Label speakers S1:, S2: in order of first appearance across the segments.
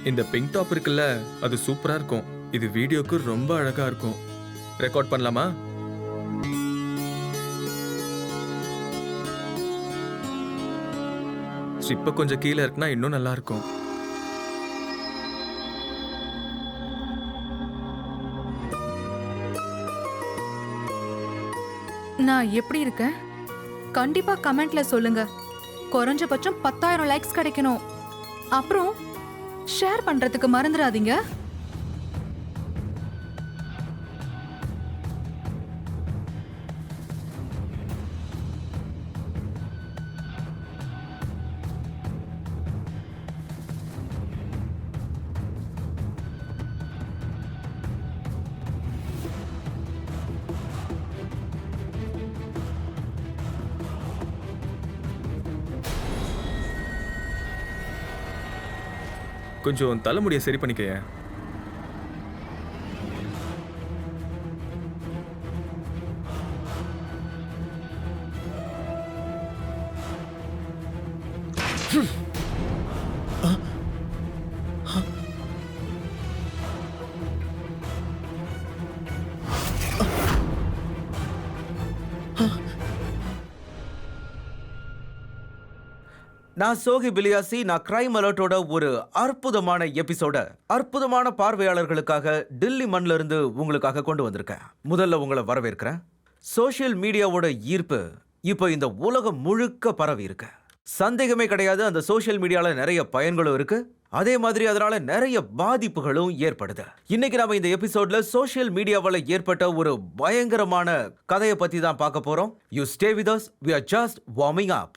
S1: இந்த pink top இருக்குல்ல, அது சூப்பரா இருக்கும். இது வீடியோக்கு ரொம்ப அழகா இருக்கும். ரெக்கார்ட் பண்ணலாமா? ஸ்ட்ரிப்ப கொஞ்சம் கீழே இருக்குன்னா இன்னும் நல்லா இருக்கும்.
S2: நான் எப்படி இருக்கேன்? கண்டிப்பா கமெண்ட்ல சொல்லுங்க. குறைஞ்சபட்சம் 10,000 லைக்ஸ் கிடைக்கணும். அப்புறம் ஷேர் பண்றதுக்கு மறந்துடாதீங்க.
S1: கொஞ்சம் தலைமுடியை சரி பண்ணிக்கயே.
S3: நான் சோகி பிலியாசி. நான் கிரைம் அலர்ட்டோட ஒரு அற்புதமான எபிசோட அற்புதமான பார்வையாளர்களுக்காக டில்லி மண்ல இருந்து உங்களுக்காக கொண்டு வந்திருக்கேன். முதல்ல உங்களை வரவேற்கிறேன். சோஷியல் மீடியாவோட ஈர்ப்பு இப்போ இந்த உலகம் முழுக்க பரவி இருக்கு. சந்தேகமே கிடையாது, அந்த சோஷியல் மீடியால நிறைய பயன்களும் இருக்கு, அதே மாதிரி அதனால நிறைய பாதிப்புகளும் ஏற்படுது. இன்னைக்கு நாம இந்த எபிசோட்ல சோஷியல் மீடியாவால ஏற்பட்ட ஒரு பயங்கரமான கதையை பத்தி தான் பார்க்க போறோம். You stay with us, we are just warming up.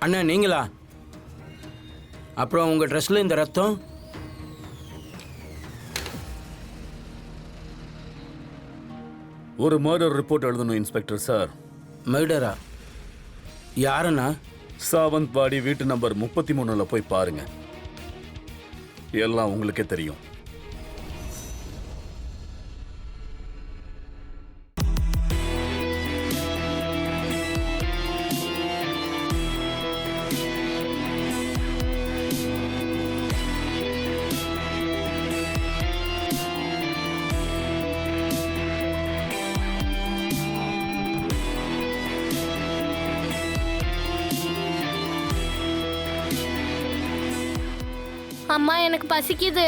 S4: அண்ணா நீங்களா? அப்புறம் உங்க ட்ரெஸ்ல இந்த ரத்தம்?
S5: ஒரு மர்டர் ரிப்போர்ட் எழுதணும் இன்ஸ்பெக்டர் சார்.
S4: மர்டரா? யாருண்ணா?
S5: சாவந்த்வாடி வீட்டு நம்பர் 33ல போய் பாருங்க, எல்லாம் உங்களுக்கே தெரியும்.
S6: அம்மா எனக்கு பசிக்குது.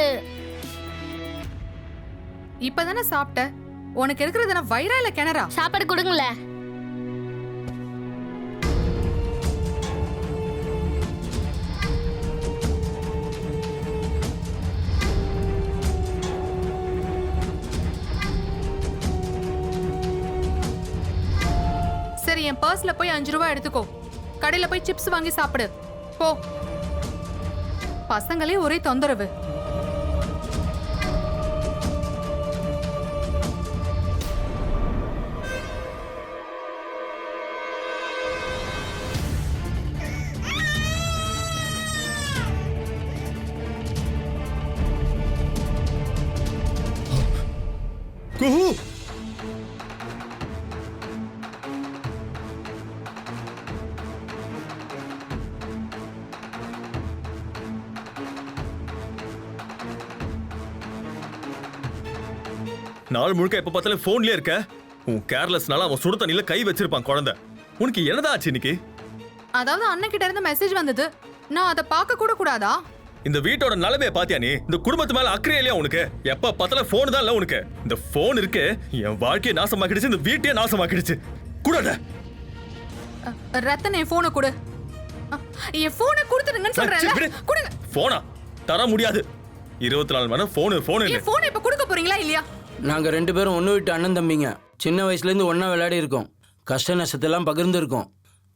S2: இப்பதானே சாப்பிட்ட. உனக்கு இருக்கிறது வயிறா இல்ல கிணறா?
S6: சாப்பாடு கொடுங்களே.
S2: சரி, என் பர்ஸ்ல போய் 5 ரூபாய் எடுத்துக்கோ. கடையில போய் சிப்ஸ் வாங்கி சாப்பிடு போ. பசங்களே ஒரே தொந்தரவு.
S1: குஹு, நாள் முழுக்க எப்ப பார்த்தாலும் போன்லயே இருக்க. உன் கேர்லெஸ்னால அவன் சுடு தண்ணியில கை வச்சிருப்பான் குழந்தை. உனக்கு என்னதான் ஆச்சு இன்னைக்கு?
S2: அதாவது அண்ணன் கிட்ட இருந்து மெசேஜ் வந்தது, நான் அதை பார்க்க கூட கூடாதா?
S1: இந்த வீட்டோட நிலைமையை பாத்தியா நீ? இந்த குடும்பத்து மேல அக்கறையே இல்லையா உனக்கு? எப்ப பார்த்தாலும் போன் தான் இல்ல உனக்கு. இந்த போன் இருக்கு என் வாழ்க்கையை நாசமாக்கிடுச்சு, இந்த வீட்டையே நாசமாக்கிடுச்சு. கூடாத
S2: ரத்தன், என் போனை கொடு. என் போனை கொடுத்துடுங்கன்னு சொல்றேன். கொடுங்க.
S1: போனா தர முடியாது. 24 மணி நேரம் போன்.
S2: என் போனை இப்ப கொடுக்க போறீங்களா இல்லையா?
S4: நாங்க 2 பேரும் ஒண்ணு விட்டு அண்ணன் தம்பிங்க. சின்ன வயசுலேருந்து ஒன்றா விளையாடி இருக்கோம். கஷ்ட நஷ்டத்தெல்லாம் பகிர்ந்துருக்கோம்.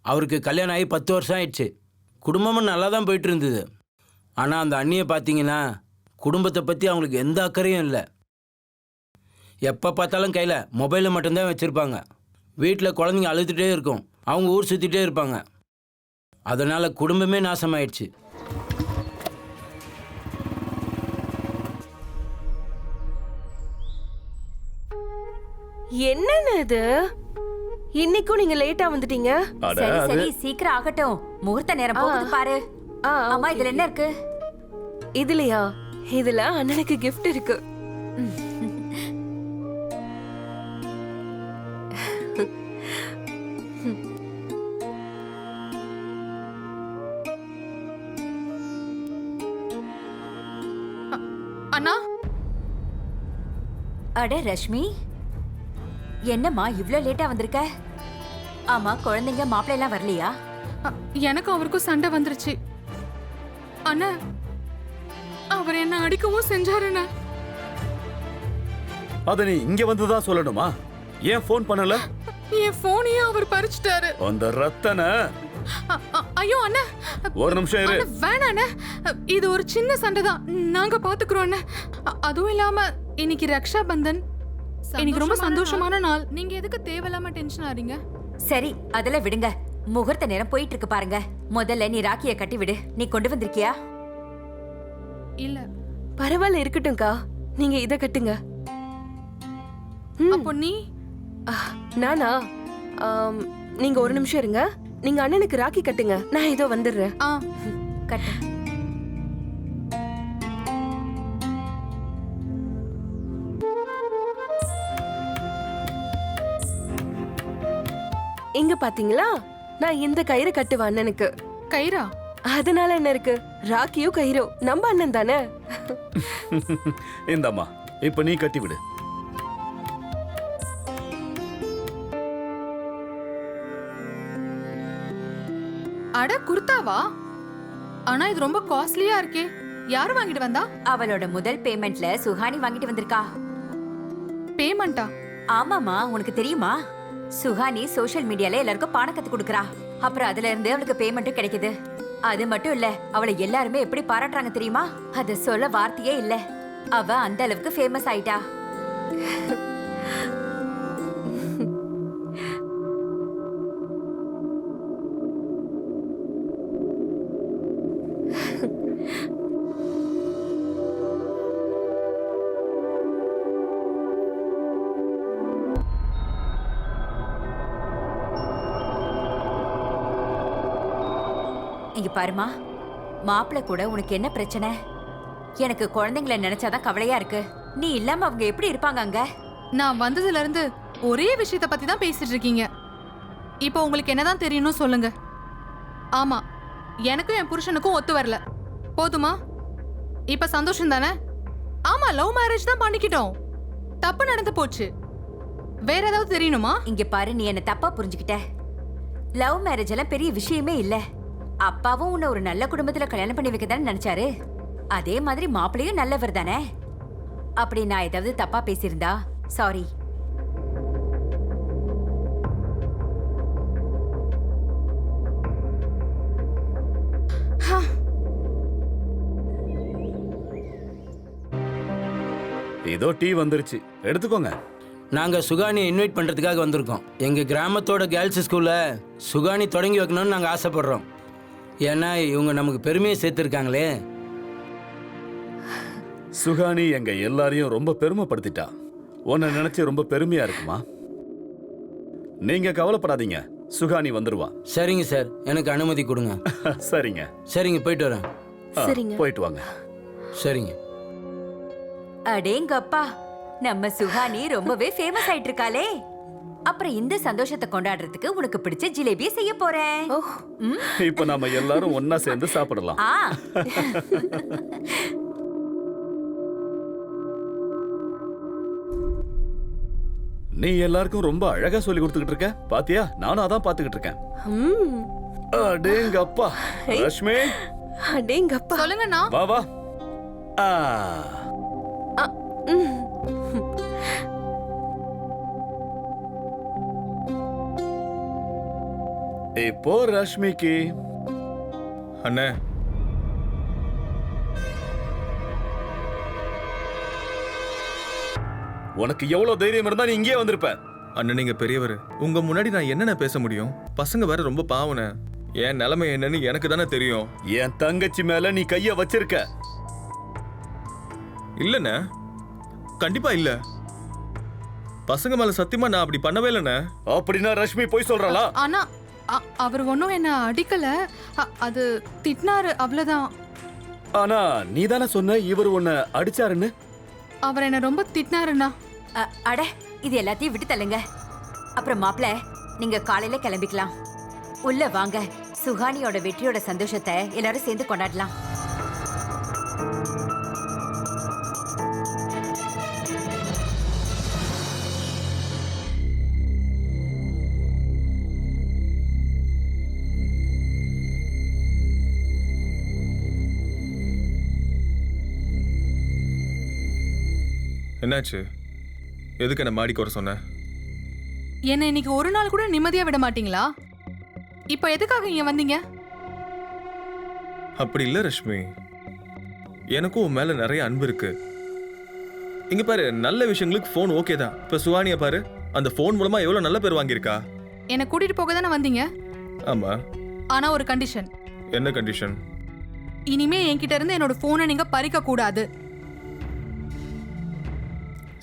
S4: அவருக்கு கல்யாணம் ஆகி 10 வருஷம் ஆயிடுச்சு. குடும்பமும் நல்லா தான் போயிட்டு இருந்தது. ஆனால் அந்த அண்ணியை பார்த்தீங்கன்னா குடும்பத்தை பற்றி அவங்களுக்கு எந்த அக்கறையும் இல்லை. எப்போ பார்த்தாலும் கையில் மொபைலில் மட்டும்தான் வச்சுருப்பாங்க. வீட்டில் குழந்தைங்க அழுதுகிட்டே இருக்கும். அவங்க ஊர் சுற்றிட்டே இருப்பாங்க. அதனால் குடும்பமே நாசமாயிடுச்சு.
S7: என்னன்னு இது? இன்னைக்கும் நீங்க லேட்டா வந்துட்டீங்க.
S5: அட,
S8: சரி
S5: அது-
S8: சரி சீக்கிரம் ஆகட்டும். முகூர்த்த நேரம் போகுது பாரு. அம்மா இதுல என்ன இருக்கு?
S7: இதுலயா? இதுல அண்ணனுக்கு gift இருக்கு.
S2: அண்ணா,
S8: அட ரஷ்மி, என்னம்மா இவ்ளோ லேட்டா வந்திருக்க? ஆமா, குழந்தைங்க மாப்பிள்ளை எல்லாம் வரலையா?
S2: எனக்கும் அவருக்கும் சண்டை வந்துருச்சு. அண்ணா, அவர் என்ன அடிக்கவும் செஞ்சாருண்ணா.
S5: அத நீ இங்க வந்துதான் சொல்லணுமா? ஏன் ஃபோன் பண்ணல?
S2: என் போனையே அவர் பறிச்சுட்டாரு.
S5: அந்த ரத்தனை
S2: ஐயோ அண்ணா,
S5: ஒரு நிமிஷம் இரு.
S2: அண்ணா, வேணாம் அண்ணா. இது ஒரு சின்ன சண்டை தான், நாங்க பாத்துக்கிறோம் அண்ணா. அதுவும் இல்லாம இன்னைக்கு ரக்ஷா பந்தன். எனக்கு ரொம்ப சந்தோஷமான நாள். நீங்க எதுக்கு தேவையில்லாம டென்ஷன் ஆறீங்க?
S8: சரி, அதெல்லாம் விடுங்க. முகூர்த்த நேரம் போயிட்டு இருக்கு பாருங்க. முதல்ல நீ ராக்கிய கட்டி விடு. நீ கொண்டு வந்திருக்கியா?
S2: இல்ல.
S7: பரவாயில்ல, இருக்கட்டும்க்கா. நீங்க இத கட்டுங்க.
S2: அப்போ நீ?
S7: நானா? நீங்க ஒரு நிமிஷம் இருங்க. நீங்க அண்ணனுக்கு ராக்கி கட்டுங்க. நான் இதோ வந்துடுறேன்.
S8: கட்டு.
S7: இங்க பாத்தீங்களா? நான் இந்த கயிறு கட்டுவேன் அண்ணனுக்கு.
S2: கயிறா?
S7: அதனால என்ன இருக்கு? ராக்கியும் கயிறும் நம்ம அண்ணன் தானே.
S5: இந்தம்மா, இப்ப நீ கட்டி விடு.
S2: அட குர்தாவா? ஆனா இது ரொம்ப காஸ்ட்லியா இருக்கே. யாரு வாங்கிட்டு வந்தா?
S8: அவளோட முதல் பேமெண்ட்ல சுஹானி வாங்கிட்டு வந்திருக்கா.
S2: பேமெண்டா?
S8: ஆமாமா, உனக்கு தெரியுமா? சுஹானி சோஷியல் மீடியால எல்லாருக்கும் பாடம் கத்து கொடுக்கறா. அப்புறம் அதுல இருந்து அவளுக்கு பேமெண்ட்டும் கிடைக்குது. அது மட்டும் இல்ல, அவளை எல்லாருமே எப்படி பாராட்டுறாங்க தெரியுமா? அத சொல்ல வார்த்தையே இல்ல. அவ அந்த அளவுக்கு ஃபேமஸ் ஆயிட்டா. இங்க பாருமா, மாப்பிள்ளை கூட உனக்கு என்ன பிரச்சனை? எனக்கு குழந்தைங்களை நினைச்சாதான் கவலையா இருக்கு. நீ இல்லாம அவங்க எப்படி இருப்பாங்க அங்க?
S2: நான் வந்ததுல இருந்து ஒரே விஷயத்த பத்தி தான் பேசிட்டு இருக்கீங்க. இப்போ உங்களுக்கு என்னதான் தெரியணும் சொல்லுங்க. ஆமா, எனக்கும் என் புருஷனுக்கும் ஒத்து வரல. போதுமா? இப்ப சந்தோஷம் தானே? ஆமா, லவ் மேரேஜ் தான் பண்ணிக்கிட்டோம். தப்பு நடந்து போச்சு. வேற ஏதாவது தெரியணுமா?
S8: இங்க பாரு, நீ என்ன தப்பா புரிஞ்சுக்கிட்ட. லவ் மேரேஜ் எல்லாம் பெரிய விஷயமே இல்ல. அப்பாவும் உன்னை ஒரு நல்ல குடும்பத்துல கல்யாணம் பண்ணி வைக்க தானே நினைச்சாரு. அதே மாதிரி மாப்பிள்ளையும் நல்லவர் தானே. அப்படி நான் ஏதாவது தப்பா பேசியிருந்தா சாரி.
S5: ஏதோ டீ வந்துருச்சு, எடுத்துக்கோங்க.
S4: நாங்கள் சுகானியை இன்வைட் பண்ணுறதுக்காக வந்திருக்கோம். எங்கள் கிராமத்தோட கேர்ள்ஸ் ஸ்கூலில் சுகானி தொடங்கி வைக்கணும்னு நாங்கள் ஆசைப்படுறோம். ஏன்னா இவங்க நமக்கு பெருமையை சேர்த்துருக்காங்களே.
S5: சுகானி எங்க எல்லாரையும் ரொம்ப பெருமைப்படுத்திட்டா. உன்னை நினைச்சு ரொம்ப பெருமையா இருக்குமா? நீங்க கவலைப்படாதீங்க, சுகானி வந்துருவா.
S4: சரிங்க சார், எனக்கு அனுமதி கொடுங்க.
S5: சரிங்க.
S4: சரிங்க, போயிட்டு வரேன்.
S7: சரிங்க.
S5: போயிட்டு வாங்க.
S4: சரிங்க.
S8: அடேங்கப்பா, நம்ம சுஹானி ரொம்பவே ஃபேமஸ் ஆயிட்டு இருக்காளே. அப்புறம் இந்த சந்தோஷத்தை கொண்டாடுறதுக்கு உனக்கு பிடிச்ச ஜிலேபியை செய்ய போறேன்.
S5: இப்ப நாம எல்லாரும் ஒன்னா சேர்ந்து சாப்பிடலாம்.
S8: ஆ,
S5: நீ எல்லாருக்கும் ரொம்ப அழகா சொல்லி கொடுத்துக்கிட்டு இருக்க. பாத்தியா? நானும் அதான் பாத்துக்கிட்டு இருக்கேன். அடேங்கப்பா. ரஷ்மி,
S7: அடேங்கப்பா.
S2: சொல்லுங்கண்ணா.
S5: வா வா. ஆ. இப்போ ரஷ்மிக்கு
S1: அண்ணே
S5: உனக்கு எவ்வளவு தைரியம் இருந்தா நீ இங்கே வந்திருப்ப.
S1: அண்ணன் நீங்க பெரியவர், உங்க முன்னாடி நான் என்னென்ன பேச முடியும்? பசங்க வேற ரொம்ப பாவன. என் நிலைமை என்னன்னு எனக்கு தானே தெரியும்.
S5: என் தங்கச்சி மேல நீ கைய வச்சிருக்க.
S1: இல்லண்ணே, கண்டிப்பா இல்ல. பசங்க மேல சத்தியமா நான் அப்படி பண்ணவே இல்லண்ணே.
S5: அப்படின்னா ரஷ்மி போய் சொல்றாளா?
S2: ஆனா அவர் ஒன்றும் என்ன அடிக்கல. அது திட்டினாரு, அவ்வளவுதான்.
S5: ஆனா நீ தானே சொன்ன இவர் உன்னை அடிச்சாருன்னு.
S2: அவர் என்ன ரொம்ப திட்டினாருண்ணா.
S8: அட இது எல்லாத்தையும் விட்டு தள்ளுங்க. அப்புறம் மாப்பிள்ள, நீங்க காலையில கிளம்பிக்கலாம். உள்ள வாங்க, சுஹானியோட வெற்றியோட சந்தோஷத்தை எல்லாரும் சேர்ந்து கொண்டாடலாம்.
S1: என்னாச்சு? எதுக்கு என்ன மாடிக்கு வர சொன்ன?
S2: என்ன இன்னைக்கு ஒரு நாள் கூட நிம்மதியா விட மாட்டீங்களா? இப்ப எதுக்காக இங்க வந்தீங்க?
S1: அப்படி இல்ல ரஷ்மி, எனக்கும் உன் மேல நிறைய அன்பு இருக்கு. இங்க பாரு, நல்ல விஷயங்களுக்கு போன் ஓகே தான். இப்ப சுவானிய பாரு, அந்த போன் மூலமா எவ்வளவு நல்ல பேர் வாங்கியிருக்கா.
S2: என்ன கூட்டிட்டு போக தானே வந்தீங்க?
S1: ஆமா.
S2: ஆனா ஒரு கண்டிஷன்.
S1: என்ன கண்டிஷன்?
S2: இனிமே என்கிட்ட இருந்து என்னோட போனை நீங்க பறிக்க கூடாது.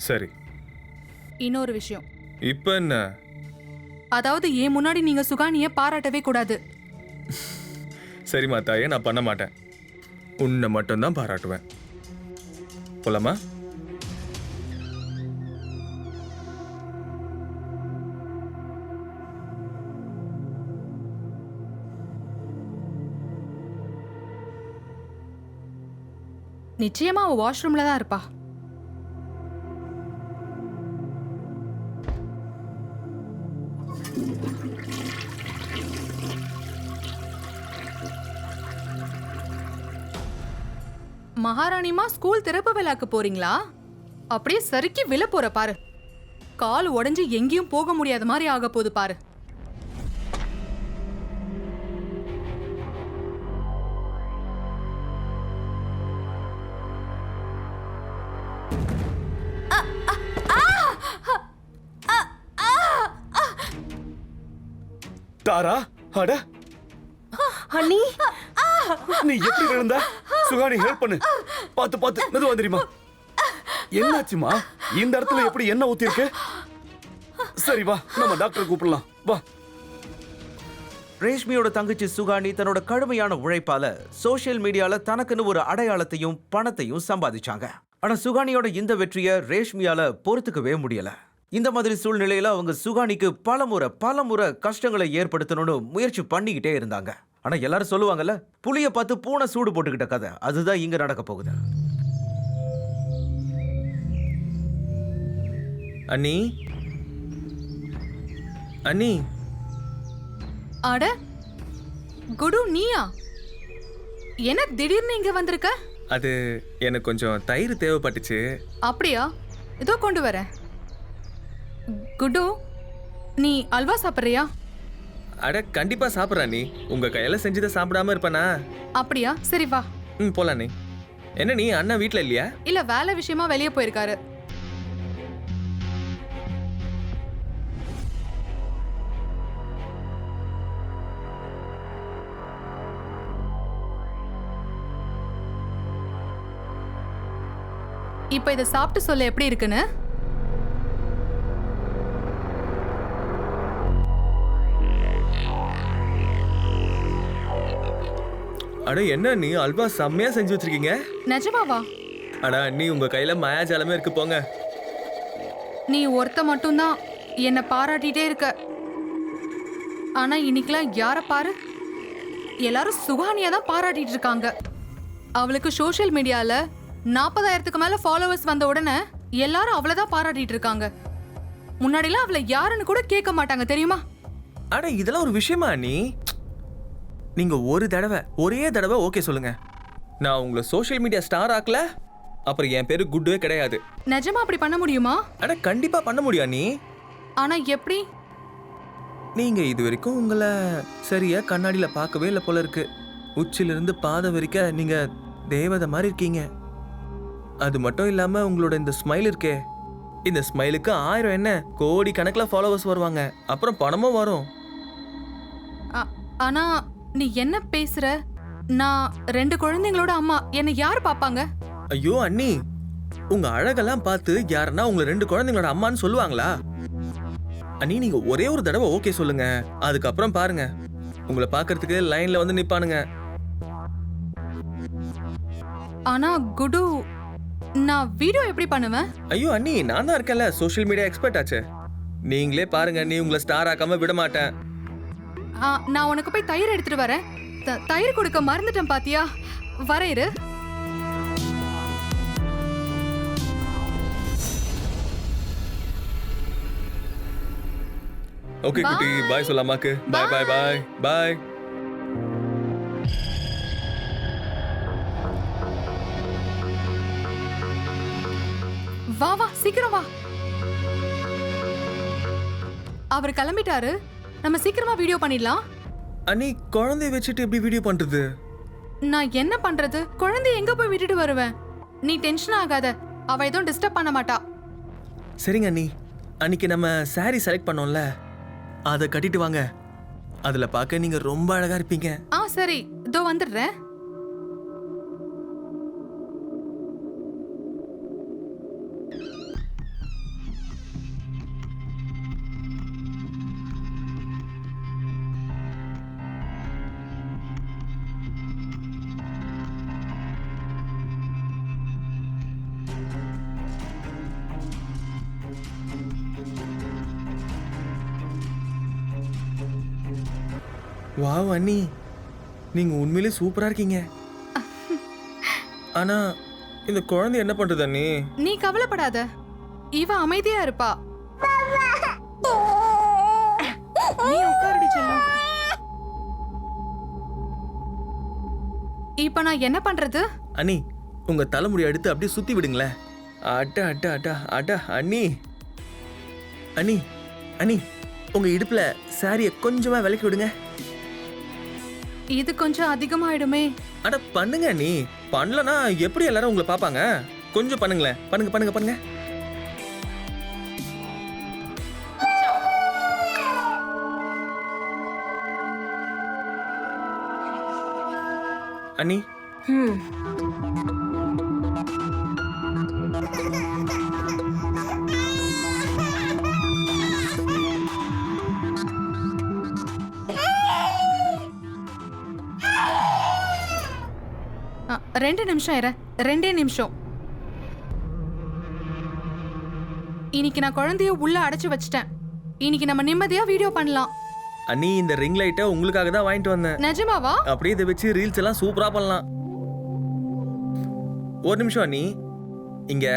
S1: சரி.
S2: இன்னொரு விஷயம்.
S1: இப்ப என்ன?
S2: அதாவது ஏன் முன்னாடி நீங்க சுகானிய பாராட்டவே கூடாது.
S1: சரிம்மா தாயே, நான் பண்ண மாட்டேன். உன்னை மட்டும்தான் பாராட்டுவேன். போலாமா?
S2: நிச்சயமா அவ வாஷ்ரூம்ல தான் இருப்பா. மகாராணிமா, ஸ்கூல் திறப்பு விழாக்கு போறீங்களா? அப்படியே சறுக்கி விழ போற பாரு. கால் உடைஞ்சு எங்கேயும் போக முடியாத மாதிரி ஆக போகுது பாரு.
S5: தாரா, அட
S7: அண்ணி,
S5: நீ எப்படி விழுந்த? சுகானி ஹெல்ப் பண்ணு. பாத்து பாத்து மெதுவா தெரியுமா? என்னாச்சுமா? இந்த இடத்துல எப்படி என்ன ஊத்தி இருக்கு? சரி வா, நம்ம டாக்டர் கூப்பிடலாம். வா.
S3: ரேஷ்மியோட தங்கச்சி சுகானி தன்னோட கடுமையான உழைப்பால சோஷியல் மீடியால தனக்குன்னு ஒரு அடையாளத்தையும் பணத்தையும் சம்பாதிச்சாங்க. ஆனா சுகானியோட இந்த வெற்றியை ரேஷ்மியால பொறுத்துக்கவே முடியல. இந்த மாதிரி சூழ்நிலையில அவங்க சுகானிக்கு பலமுறை கஷ்டங்களை ஏற்படுத்தணும்னு முயற்சி பண்ணிக்கிட்டே இருந்தாங்க. ஆனா எல்லாரும் சொல்லுவாங்கல்ல, புளிய பார்த்து பூனை சூடு போட்டுக்கிட்ட கதை, அதுதான் இங்க நடக்க போகுது.
S1: அண்ணி, அண்ணி.
S2: அட குடு, நீயா? என்ன திடீர்னு இங்க வந்திருக்க?
S1: அது எனக்கு கொஞ்சம் தயிர் தேவைப்பட்டுச்சு.
S2: அப்படியா? இதோ கொண்டு வரேன். குடு, நீ அல்வா சாப்பிட்றியா?
S1: அட கண்டிப்பா சாப்பிட்றேன். நீ உங்க கையில செஞ்சதை சாப்பிடாம இருப்பேனா?
S2: அப்படியா? சரி வா.
S1: போலாம். நீ என்ன, நீ அண்ணா வீட்ல இல்லையா?
S2: இல்ல, வேலை விஷயமா வெளியே போயிருக்காரு. இப்ப இதை சாப்பிட்டு சொல்ல எப்படி இருக்குன்னு.
S1: அட என்ன நீ அல்வா செம்மையா செஞ்சு வச்சிருக்கீங்க.
S2: நிஜமாவா?
S1: அட நீ உங்க கையில மாயாஜாலமே இருக்கு போங்க.
S2: நீ ஒருத்த மட்டும்தான் என்னை பாராட்டிட்டே இருக்க. ஆனா இன்னைக்கெல்லாம் யார பாரு, எல்லாரும் சுகானியா தான் பாராட்டிட்டு இருக்காங்க. அவளுக்கு சோஷியல் மீடியால 40,000க்கு மேல ஃபாலோவர்ஸ் வந்த உடனே எல்லாரும் அவளை தான் பாராட்டிட்டு இருக்காங்க. முன்னாடிலாம் அவளை யாருன்னு கூட கேட்க மாட்டாங்க, தெரியுமா?
S1: அட இதெல்லாம் ஒரு விஷயமா? நீங்க ஒரே தடவை ஓகே சொல்லுங்க. நான் உங்களை சோஷியல் மீடியா ஸ்டார் ஆக்கல, அப்புறம் என் பேரு குட்டுவே கிடையாது.
S2: நிஜமா அப்படி பண்ண முடியுமா?
S1: அட கண்டிப்பா பண்ண முடியும் நீ.
S2: ஆனா எப்படி?
S9: நீங்க இது வரைக்கும் உங்களை சரியா கண்ணாடியில பார்க்கவே இல்லை போல இருக்கு. உச்சிலிருந்து பாதம் வரைக்கும் நீங்க தேவதை மாதிரி இருக்கீங்க. அது மட்டும் இல்லாம உங்களோட இந்த ஸ்மைல் இருக்கே, இந்த ஸ்மைலுக்கு 1000 என்ன கோடி கணக்கில் ஃபாலோவர்ஸ் வருவாங்க, அப்புறம் பணமும் வரும்.
S2: ஆனா நீ என்ன பேசுற? நான் 2 குழந்தைங்களோட அம்மா, என்னை யார் பாப்பாங்க?
S9: ஐயோ அண்ணி, உங்க அழகெல்லாம் பார்த்து யாருன்னா உங்களை 2 குழந்தைங்களோட அம்மான்னு சொல்லுவாங்களா? அண்ணி நீங்க ஒரே ஒரு தடவை ஓகே சொல்லுங்க, அதுக்கப்புறம் பாருங்க உங்களை பார்க்கறதுக்கு லைன்ல வந்து நிப்பானுங்க.
S2: ஆனா குடு, நான் வீடியோ எப்படி பண்ணுவேன்?
S9: ஐயோ அண்ணி, நான் தான் இருக்கேன்ல, சோஷியல் மீடியா எக்ஸ்பர்ட் ஆச்சு. நீங்களே பாருங்க, நீ உங்களை ஸ்டார் ஆக்காம விட மாட்டேன்.
S2: நான் உனக்கு போய் தயிர் எடுத்துட்டு வரேன். தயிர் கொடுக்க மறந்துட்டேன் பாத்தியா? வர இரு.
S1: ஓகே குட்டி, பாய் சொல்லாமாக்கு. பாய் பாய் பாய் பாய்.
S2: வா வா சீக்கிரம் வா. அவர் கிளம்பிட்டாரு, நம்ம சீக்கிரமா வீடியோ பண்ணிடலாம்.
S9: அண்ணி, குழந்தைய வச்சுட்டு எப்படி வீடியோ பண்றது?
S2: நான் என்ன பண்றது? குழந்தை எங்க போய் விட்டுட்டு வருவேன்? நீ டென்ஷன் ஆகாத, அவ எதுவும் டிஸ்டர்ப் பண்ண மாட்டா.
S9: சரிங்க அண்ணி, அன்னைக்கு நம்ம saree செலக்ட் பண்ணோம்ல, அதை கட்டிட்டு வாங்க. அதுல பார்க்க நீங்க ரொம்ப அழகா இருப்பீங்க.
S2: சரி, இதோ வந்துடுறேன்.
S9: வாவ் அண்ணி, நீங்க உண்மையிலே சூப்பரா இருக்கீங்க. ஆனா இந்த குழந்தை என்ன பண்றது அண்ணி?
S2: நீ கவலைப்படாத, இவ அமைதியா இருப்பா. நீ உட்காருடி செல்லம். இப்ப நான் என்ன பண்றது?
S9: அண்ணி, உங்க தலைமுடி எடுத்து அப்படியே சுத்தி விடுங்களேன். அட அட அட அட அண்ணி, அண்ணி அண்ணி, உங்க இடுப்புல சாரியை கொஞ்சமா விலக்கி விடுங்க.
S2: இது கொஞ்சம் அதிகமாயிடுமே.
S9: அட பண்ணுங்க அண்ணி, பண்ணலனா எப்படி எல்லாரும் உங்களை பாப்பாங்க? கொஞ்சம் பண்ணுங்களேன், பண்ணுங்க பண்ணுங்க பண்ணுங்க. அண்ணி,
S2: ரெண்டு நிமிஷம் இரு, 2 நிமிஷம். இன்னைக்கு நான் குழந்தைய உள்ள அடைச்சு வச்சிட்டேன். இன்னைக்கு நம்ம நிம்மதியா வீடியோ பண்ணலாம்.
S9: அண்ணி, இந்த ரிங் லைட்டை உங்களுக்காக தான் வாங்கிட்டு வந்தேன்.
S2: நிஜமாவா?
S9: அப்படியே இதை வச்சு ரீல்ஸ் எல்லாம் சூப்பரா பண்ணலாம். ஒரு நிமிஷம் அண்ணி, இங்க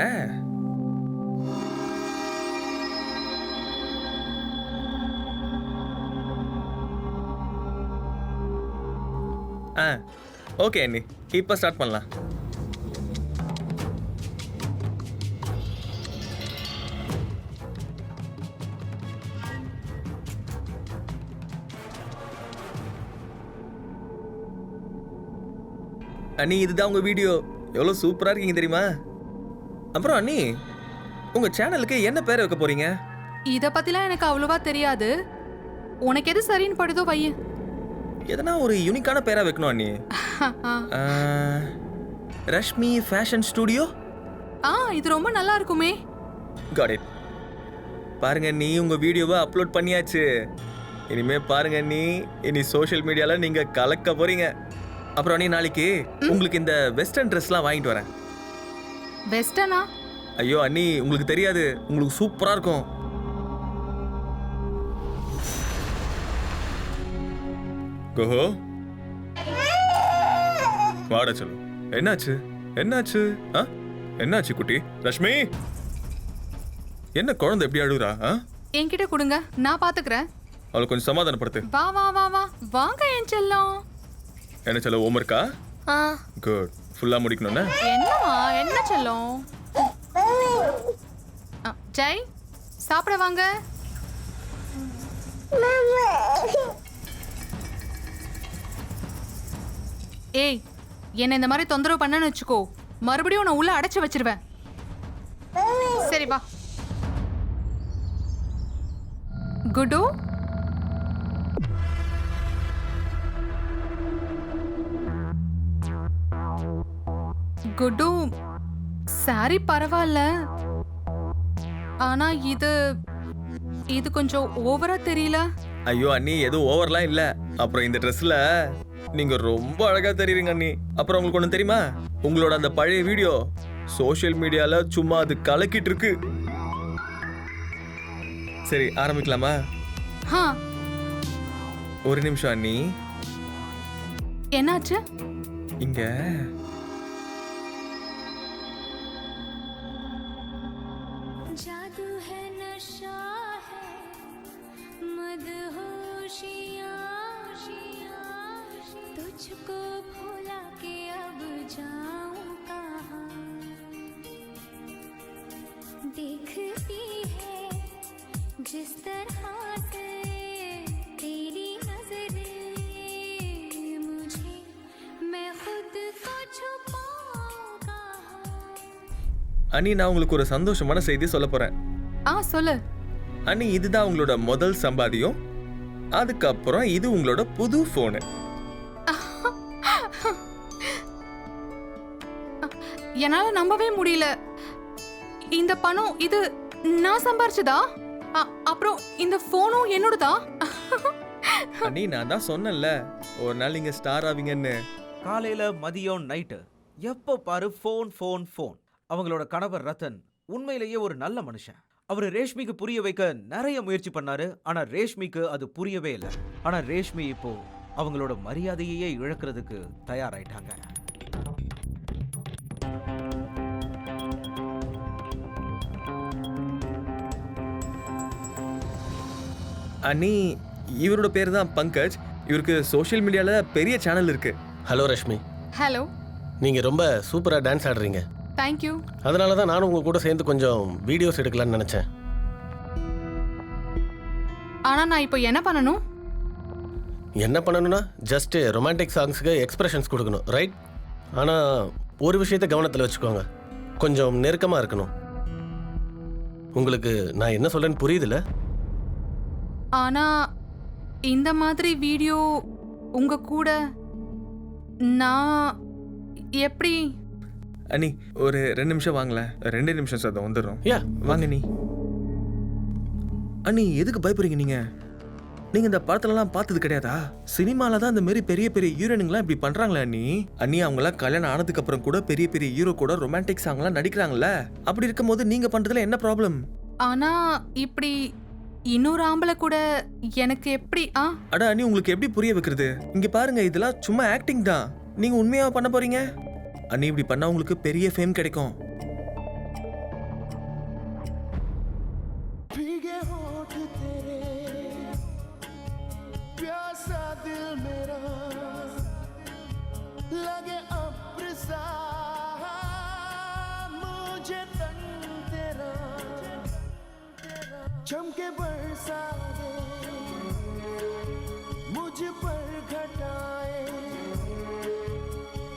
S9: ஓகே அண்ணி, இப்ப ஸ்டார்ட் பண்ணலாம். அண்ணி, இதுதான் உங்க வீடியோ. எவ்வளவு சூப்பரா இருக்கீங்க தெரியுமா? அப்புறம் அண்ணி, உங்க சேனலுக்கு என்ன பேர் வைக்க போறீங்க?
S2: இத பத்திலாம் எனக்கு அவ்வளவா தெரியாது. உனக்கு எது சரின்னு படுதோ வை.
S9: எதனா ஒரு யூனிக்கான பேரா வைக்கணும் அண்ணி. Rashmi fashion studio.
S2: இது ரொம்ப நல்லா இருக்குமே.
S9: Got it. பாருங்க நீ உங்க வீடியோவை அப்லோட் பண்ணியாச்சு. இனிமே பாருங்க நீ, இனி சோஷியல் மீடியால நீங்க கலக்க போறீங்க. அப்புறம் நீ நாளைக்கு உங்களுக்கு இந்த வெஸ்டர்ன் ட்ரெஸ்லாம் வாங்கிட்டு வரேன்.
S2: வெஸ்டர்னா?
S9: ஐயோ அண்ணி, உங்களுக்கு தெரியாது, உங்களுக்கு சூப்பரா இருக்கும்.
S1: கோஹோ, வாடா சொல்லு. என்னாச்சு என்னாச்சு? என்னாச்சு குட்டி? ரஷ்மி, என்ன குழந்தை எப்படி அழுகுறா?
S2: என்கிட்ட கொடுங்க, நான் பாத்துக்கிறேன்.
S1: அவளை கொஞ்சம் சமாதானப்படுத்து.
S2: வா வா வா வா, வாங்க என் செல்லம்.
S1: என்ன சொல்ல, ஹோம் இருக்கா? குட், ஃபுல்லா முடிக்கணும்னா?
S2: என்னமா என்ன செல்லம்? ஜெய், சாப்பிட வாங்க. ஏய், என்ன இந்த மாதிரி தொந்தரவு பண்ணன்னு வச்சுக்கோ, மறுபடியும் நான் உள்ள அடைச்சு வச்சிருவேன். சரி வா. குட்டு, குட்டு, சாரி பரவாயில்ல, ஆனா இது கொஞ்சம் ஓவரா தெரியல.
S1: ஐயோ அண்ணி, எதுவும் ஓவர்லாம் இல்ல. அப்புறம் இந்த ட்ரெஸ்ல நீங்க ரொம்ப அழகா தெரியுறீங்க அண்ணி. அப்புறம் உங்களுக்கு ஒண்ணு தெரியுமா, உங்களோட அந்த பழைய வீடியோ சோஷியல் மீடியால சும்மா அது கலக்கிட்டு இருக்கு. சரி ஆரம்பிக்கலாமா?
S2: ஹா,
S1: ஒரு நிமிஷம் அண்ணி.
S2: என்னாச்சு?
S1: இங்க
S10: जादू है नशा है मदहोशियाँ तुझको भुला के अब जाऊं कहाँ देखती है जिस तरह से तेरी नजरें मुझे मैं खुद को छुपाऊं कहाँ
S1: அண்ணி, நான் உங்களுக்கு ஒரு சந்தோஷமான செய்தி சொல்ல போறேன்.
S2: சொல்லு.
S1: அண்ணி, இதுதான் உங்களோட முதல் சம்பாத்தியம். அதுக்கப்புறம் இது உங்களோட புது போனு.
S2: என்னால நம்பவே முடியல. இந்த பணம் இது நான் சம்பாரிச்சதா? அப்புறம் இந்த போனும் என்னோடதா?
S1: அண்ணி, நான் தான் சொன்னேன்ல ஒரு நாள் நீங்க ஸ்டார் ஆவீங்கன்னு.
S3: காலையில மதியம் நைட்டு எப்போ பாரு ஃபோன் ஃபோன் ஃபோன். அவங்களோட கணவர் ரத்தன் உண்மையிலேயே ஒரு நல்ல மனுஷன். அவர் ரேஷ்மிக்கு புரிய வைக்க நிறைய முயற்சி பண்ணாரு. ஆனா ரேஷ்மிக்கு அது புரியவே இல்லை. ஆனா ரேஷ்மி இப்போ அவங்களோட மரியாதையே இழக்கிறதுக்கு தயாராயிட்டாங்க.
S1: அண்ணி, இவரோட பேர் தான் பங்கஜ். இவருக்கு சோஷியல் மீடியால பெரிய சேனல் இருக்கு.
S11: ஹலோ ரஷ்மி.
S2: ஹலோ.
S11: நீங்கள் ரொம்ப சூப்பராக டான்ஸ் ஆடுறீங்க.
S2: தேங்க்யூ.
S11: அதனால தான் நானும் உங்கள் கூட சேர்ந்து கொஞ்சம் வீடியோஸ் எடுக்கலான்னு நினச்சேன்.
S2: ஆனா நான் இப்போ என்ன பண்ணணும்?
S11: என்ன பண்ணணும்னா ஜஸ்ட்டு ரொமான்டிக் சாங்ஸுக்கு எக்ஸ்பிரஷன்ஸ் கொடுக்கணும், ரைட்? ஆனால் ஒரு விஷயத்தை கவனத்தில் வச்சுக்கோங்க, கொஞ்சம் நெருக்கமாக இருக்கணும். உங்களுக்கு நான் என்ன சொல்கிறேன்னு புரியுதுல்ல?
S2: ஆனா இந்த மாதிரி வீடியோ உங்க கூட நான் எப்படி?
S1: அண்ணி, ஒரு 2 நிமிஷம் வாங்கல. 2 நிமிஷம் சார், வந்துடுறோம்.
S11: யா
S1: வாங்க நீ. அண்ணி, எதுக்கு பயப்படுறீங்க நீங்க? நீங்க இந்த படத்துலலாம் பார்த்தது கிடையாதா? சினிமால தான் இந்த மாதிரி பெரிய பெரிய ஹீரோயினுங்களாம் இப்படி பண்றாங்களே அண்ணி. அண்ணி, அவங்களாம் கல்யாணம் ஆனதுக்கு அப்புறம் கூட பெரிய பெரிய ஹீரோ கூட ரொமான்டிக் சாங்லாம் நடிக்கிறாங்கல்ல. அப்படி இருக்கும்போது நீங்க பண்றதுல என்ன ப்ராப்ளம்?
S2: ஆனா இப்படி இன்னொரு ஆம்பளை கூட எனக்கு எப்படி?
S1: அட அண்ணி, உங்களுக்கு எப்படி புரிய வைக்கிறது? இங்க பாருங்க, இதெல்லாம் சும்மா ஆக்டிங் தான். நீங்க உண்மையா பண்ண போறீங்க? அண்ணி, இப்படி பண்ணா உங்களுக்கு பெரிய ஃபேம் கிடைக்கும்.
S10: चमके बरसा दे मुझ पर घटाए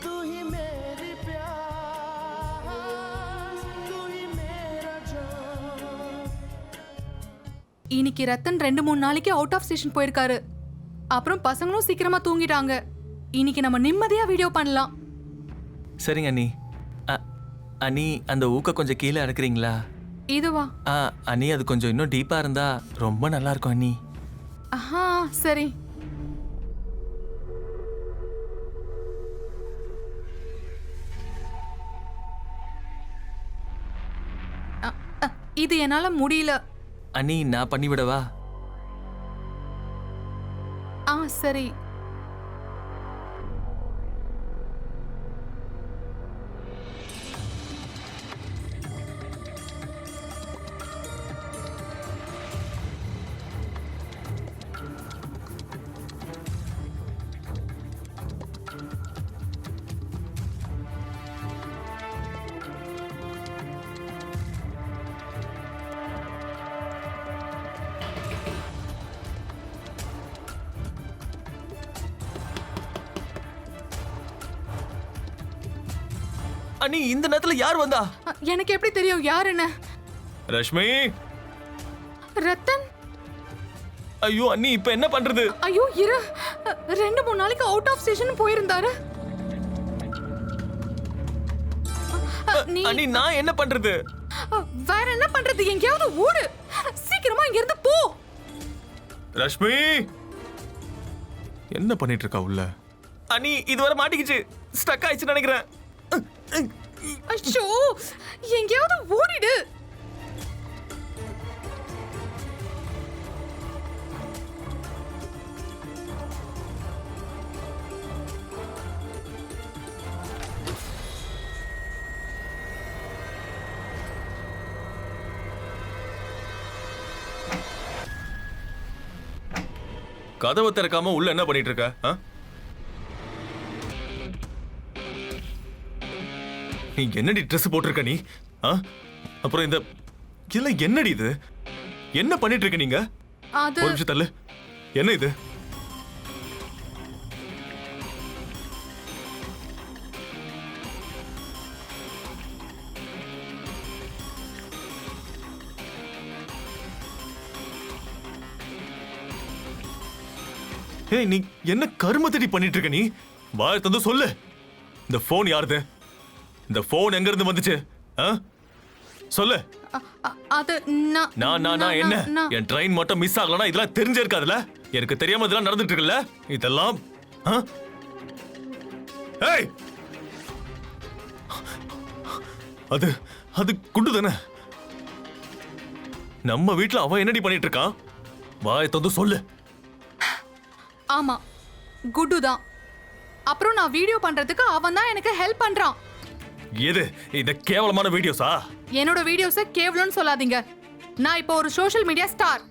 S10: तू ही मेरी प्यास तू ही मेरा जान.
S2: இன்னைக்கு ரத்தன் 2-3 நாளைக்கு அவுட் ஆஃப் ஸ்டேஷன் போயிருக்காரு. அப்புறம் பசங்களும் சீக்கிரமா தூங்கிட்டாங்க. இன்னைக்கு நம்ம நிம்மதியா வீடியோ பண்ணலாம்.
S1: சரிங்க அண்ணி. அண்ணி, அந்த ஊக்க கொஞ்சம் கீழே இறக்குறீங்களா?
S2: இதுவா?
S1: அண்ணி, அது கொஞ்சம் இன்னும் டீப்பா இருந்தா ரொம்ப நல்லா இருக்கும் அண்ணி.
S2: சரி. இது என்னால முடியல.
S1: அண்ணி, நான் பண்ணி விடவா?
S2: சரி.
S1: அண்ணி இந்த நேரத்துல யார் வந்தா?
S2: எனக்கு எப்படி தெரியும் யாருன்னு?
S1: ரஷ்மி.
S2: ரத்தன்.
S1: ஐயோ அண்ணி இப்ப என்ன பண்றது?
S2: ஐயோ இரு, 2-3 நாளைக்கு அவுட் ஆஃப் ஸ்டேஷன் போயிருந்தாரு.
S1: அண்ணி நான் என்ன பண்றது?
S2: வேற என்ன பண்றது? எங்கேயாவது ஓடு, சீக்கிரமா இங்க இருந்து போ.
S1: ரஷ்மி என்ன பண்ணிட்டு இருக்கா உள்ள? அண்ணி இதுவரை மாட்டிக்கிச்சு, ஸ்டக் ஆயிடுச்சு நினைக்கிறேன்.
S2: ஐயோ எங்கேயாவது ஓடிடு.
S1: கதவை திறக்காம உள்ள என்ன பண்ணிட்டு இருக்க? நீ என்னடி ட்ரெஸ் போட்டிருக்க நீ? அப்புறம் இந்த இல்ல என்னடி இது? என்ன பண்ணிட்டு இருக்க நீங்க?
S2: அது
S1: ஒரு நிமிஷம் தள்ளு. என்ன இது? ஏய் நீ என்ன கருமத்தடி பண்ணிட்டு இருக்க நீ? வாய் தந்து சொல்லு. இந்த போன் யாருது? இந்த போன் எங்க இருந்து வந்துச்சு? சொல்லு.
S2: அது
S1: நான் என்ன? என் ட்ரெயின் மட்டும் மிஸ் ஆகலனா இதெல்லாம் தெரிஞ்சே இருக்காதுல? எனக்கு தெரியாம இதெல்லாம் நடந்துட்டு இருக்குல்ல? இதெல்லாம் ஏய் அது அது குண்டு தானே? நம்ம வீட்ல அவன் என்னடி பண்ணிட்டு இருக்கான்? வாய் தந்து சொல்லு.
S2: ஆமா குட்டு தான். அப்புறம் நான் வீடியோ பண்றதுக்கு அவன் தான் எனக்கு ஹெல்ப் பண்றான்.
S1: எது இந்த கேவலமான வீடியோஸா?
S2: என்னோட வீடியோஸை கேவலம்னு சொல்லாதீங்க. நான் இப்போ ஒரு சோஷியல் மீடியா ஸ்டார்.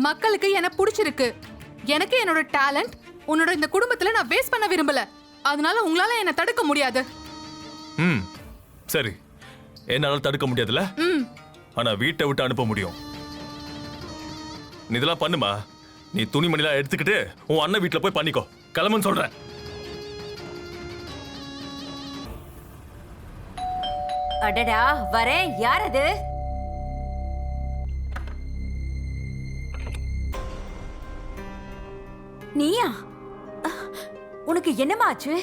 S2: மக்களுக்கு என்ன பிடிச்சிருக்கு. எனக்கு என்னோட டேலண்ட் உன்னோட இந்த குடும்பத்துல நான் வேஸ்ட் பண்ண விரும்பல. அதனால உங்களால என்ன தடுக்க முடியாது.
S1: சரி, என்னால தடுக்க முடியாதுல்ல? ஆனா வீட்டை விட்டு அனுப்ப முடியும். நீ இதெல்லாம் பண்ணுமா? நீ துணிமணிலாம் எடுத்துக்கிட்டு உன் அண்ணன் வீட்டுல போய் பண்ணிக்கோ. கிளம்புன்னு சொல்றேன்.
S8: அடடா வரேன். யார் அது? நீயா? உனக்கு என்னமா ஆச்சு?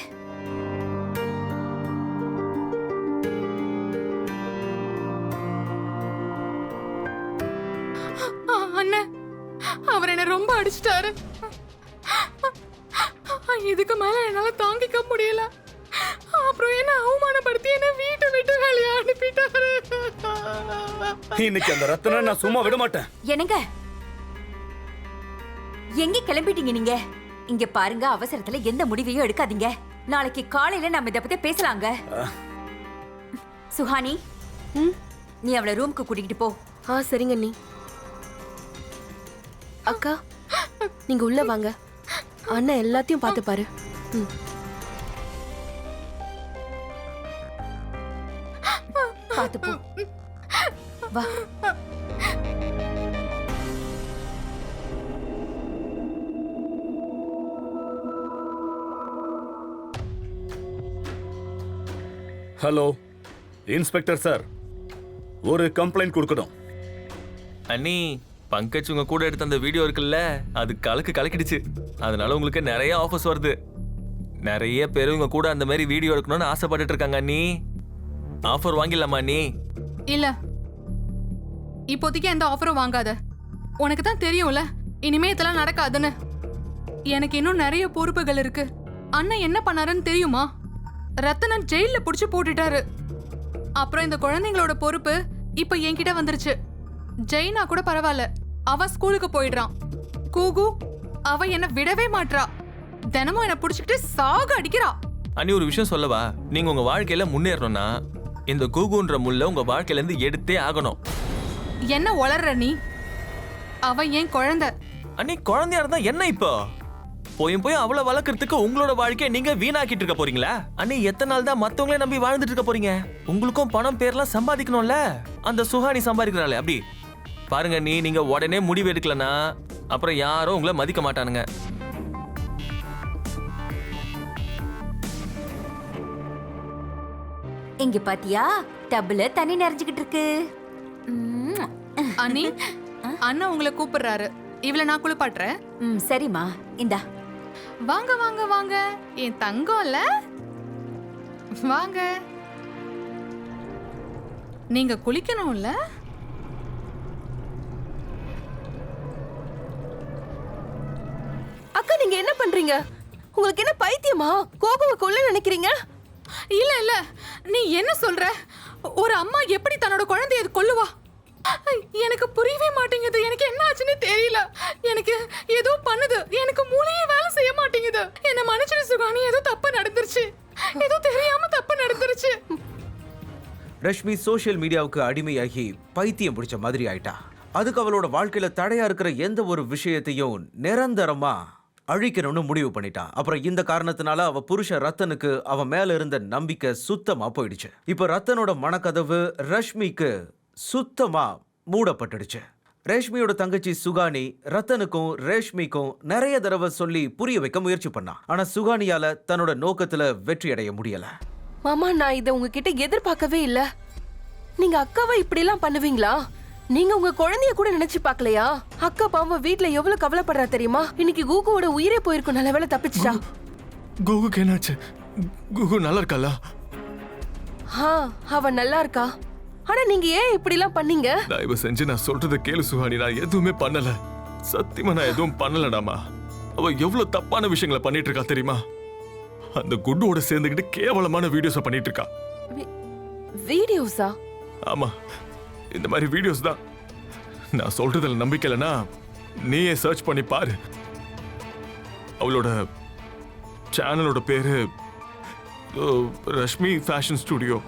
S2: அண்ணன் அவர் என்ன ரொம்ப அடிச்சிட்டாரு. இதுக்கு மேல என்னால தாங்கிக்க முடியல. அப்புறம் என்ன அவமானப்படுத்தி என்ன வீட்டை விட்டு வெளியே அனுப்பிட்டாரு.
S5: இன்னைக்கு அந்த ரத்தனை நான் சும்மா விட மாட்டேன்.
S8: என்னங்க எங்க கிளம்பிட்டீங்க நீங்க? இங்க பாருங்க, அவசரத்துல எந்த முடிவையும் எடுக்காதீங்க. நாளைக்கு காலையில நம்ம இத பத்தி பேசலாங்க. சுஹானி, நீ அவளை ரூமுக்கு கூட்டிக்கிட்டு போ.
S7: சரிங்க நீ. அக்கா நீங்க உள்ள வாங்க. அண்ணன் எல்லாத்தையும் பார்த்து பாரு.
S8: பார்த்து போ. வா.
S5: ஹலோ இன்ஸ்பெக்டர் சார், ஒரு கம்ப்ளைண்ட் கொடுக்கணும்.
S1: அண்ணி பங்கஜ் உங்க கூட எடுத்த அந்த வீடியோ இருக்குல்ல, அது கலக்கிடுச்சு. அதனால உங்களுக்கு நிறைய ஆஃபர்ஸ் வருது. நிறைய பேர் உங்க கூட அந்த மாதிரி வீடியோ எடுக்கணும்னு ஆசைப்பட்டுட்டு இருக்காங்க. அண்ணி ஆஃபர் வாங்கிடலாமா? அண்ணி
S2: இல்ல, இப்போதைக்கு எந்த ஆஃபரும் வாங்காத. உனக்கு தான் தெரியும்ல இனிமே இதெல்லாம் நடக்காதுன்னு. எனக்கு இன்னும் நிறைய பொறுப்புகள் இருக்கு. அண்ணன் என்ன பண்ணாருன்னு தெரியுமா? ரத்தனன் ஜெயில புடிச்சு போட்டுட்டாரு. அப்புறம் இந்த குழந்தைங்களோட பொறுப்பு இப்ப என்கிட்ட வந்துருச்சு. ஜெயினா கூட பரவாயில்ல, அவன் ஸ்கூலுக்கு போயிடுறான். கூகு அவ என்ன விடவே மாட்றா. தினமும் என்ன புடிச்சுக்கிட்டு சாக அடிக்கிறா.
S1: அண்ணி ஒரு விஷயம் சொல்லவா? நீங்க உங்க வாழ்க்கையில முன்னேறணும்னா இந்த கூகுன்ற முள்ள உங்க வாழ்க்கையில இருந்து எடுத்தே ஆகணும்.
S2: என்ன உளர்ற நீ? அவ ஏன் குழந்தை.
S1: அண்ணி குழந்தையா இருந்தா என்ன இப்போ? போய் அவளை வளர்க்கறதுக்கு உங்களோட வாழ்க்கையை நீங்க வீணாக்கிட்டு இருக்க போறீங்களா? அண்ணி எத்தனை நாள் தான் மத்தவங்களே நம்பி வாழ்ந்துட்டு இருக்க போறீங்க? உங்களுக்கும் பணம் பேர்லாம் சம்பாதிக்கணும்ல. அந்த சுஹானி சம்பாதிக்கிறாளே அப்படி பாருங்க. நீங்க உடனே முடிவு எடுக்கலனா அப்புறம் யாரும் உங்களை மதிக்க மாட்டானுங்க.
S8: இங்க பாத்தியா டப்புல தண்ணி நிறைஞ்சுக்கிட்டு இருக்கு.
S2: அண்ணி அண்ணன் உங்களை கூப்பிடுறாரு. இவள நான் குளிப்பாட்டுறேன்.
S8: சரிம்மா, இந்தா.
S2: வாங்க வாங்க வாங்க, என் தங்கம்ல வாங்க. நீங்க குளிக்கணும்ல?
S7: அக்கா நீங்க என்ன பண்றீங்க? உங்களுக்கு என்ன பைத்தியமா? கோகுவை கொல்ல நினைக்கிறீங்க?
S2: இல்ல இல்ல, நீ என்ன சொல்ற? ஒரு அம்மா எப்படி தன்னோட குழந்தைய கொல்லுவா? எனக்கு புரியவே மாட்டேங்குது. எனக்கு என்ன ஆச்சுன்னு தெரியல. எனக்கு ஏதோ பண்ணுது. எனக்கு மூளையே வேலை செய்ய மாட்டேங்குது. என்ன மன்னிச்சிடு சுகானி, ஏதோ தப்பு நடந்துருச்சு. ஏதோ தெரியாம தப்பு நடந்துருச்சு.
S3: ரஷ்மி சோஷியல் மீடியாவுக்கு அடிமையாகி பைத்தியம் பிடிச்ச மாதிரி ஆயிட்டா. அதுக்கு அவளோட வாழ்க்கையில தடையா இருக்கிற எந்த ஒரு விஷயத்தையும் நிரந்தரமா அழிக்கணும்னு முடிவு பண்ணிட்டா. அப்புறம் இந்த காரணத்தினால அவ புருஷன் ரத்தனுக்கு அவன் மேல இருந்த நம்பிக்கை சுத்தமா போயிடுச்சு. இப்ப ரத்தனோட மனக்கதவு ரஷ்மிக்கு சுத்தமா மூடப்பட்டுடுச்சு. ரேஷ்மியோட தங்கச்சி சுகானி ரத்தனுக்கும் ரேஷ்மிக்கும் நிறைய தடவை சொல்லி புரிய வைக்க முயற்சி பண்ணா. ஆனா சுகானியால தன்னோட நோக்கத்துல வெற்றி அடைய முடியல.
S7: மாமா, நான் இதை உங்ககிட்ட எதிர்பார்க்கவே இல்ல. நீங்க அக்காவை இப்படி எல்லாம் பண்ணுவீங்களா? நீங்க உங்க குழந்தைய கூட நினைச்சு பார்க்கலையா? அக்கா பாவம் வீட்ல எவ்வளவு கவலைப்படுறா தெரியுமா? இன்னைக்கு கூகுவோட உயிரே போயிருக்கும். நல்ல வேளை தப்பிச்சிட்டா.
S1: குகுக்கு என்னாச்சு? குகு நல்லா இருக்கா?
S7: அவ நல்லா இருக்கா. ஆனா நீங்க ஏன் இப்படி எல்லாம் பண்ணீங்க?
S1: தயவு செஞ்சு நான் சொல்றத கேளு சுகானி. நான் எதுவுமே பண்ணல. சத்தியமா நான் எதுவும் பண்ணலடாமா. அவ எவ்வளவு தப்பான விஷயங்களை பண்ணிட்டு இருக்கா தெரியுமா? அந்த குட்டோட சேர்ந்துக்கிட்டு கேவலமான வீடியோஸை பண்ணிட்டு இருக்கா.
S7: வீடியோஸா?
S1: ஆமா, இந்த மாதிரி வீடியோஸ் தான். நான் சொல்றதுல நம்பிக்கை இல்லைன்னா நீயே சர்ச் பண்ணி பாரு. அவளோட சேனலோட பேரு ரஷ்மி ஃபேஷன் ஸ்டுடியோ.